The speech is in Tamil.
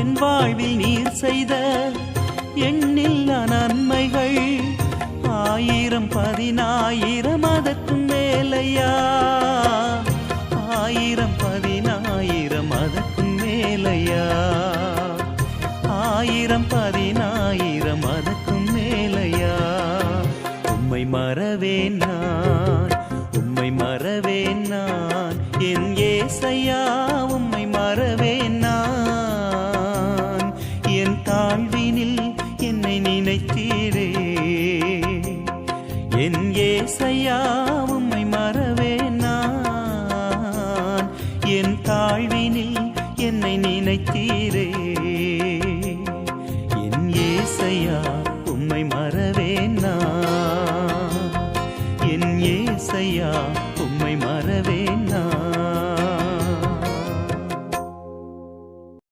என் வாழ்வில் நீர் செய்த எண்ணில்லா நன்மைகள் ஆயிரம் பதினாயிரம் அதற்கும் மேலையா, ஆயிரம் பதினாயிரம் அதற்கும் மேலையா, ஆயிரம் பதினாயிரம் அதற்கும் மேலையா. உம்மை மறவேன் நான், உம்மை மறவேன் நான், என் ஏசையா உம்மை மறவேன் நான். என் தாழ்வினில் என்னை நினைத்தீரே, என் ஏசையா உம்மை மறவேன் நான். என் தாழ்வினில் என்னை நினைத்தீரே, என் ஏசையா.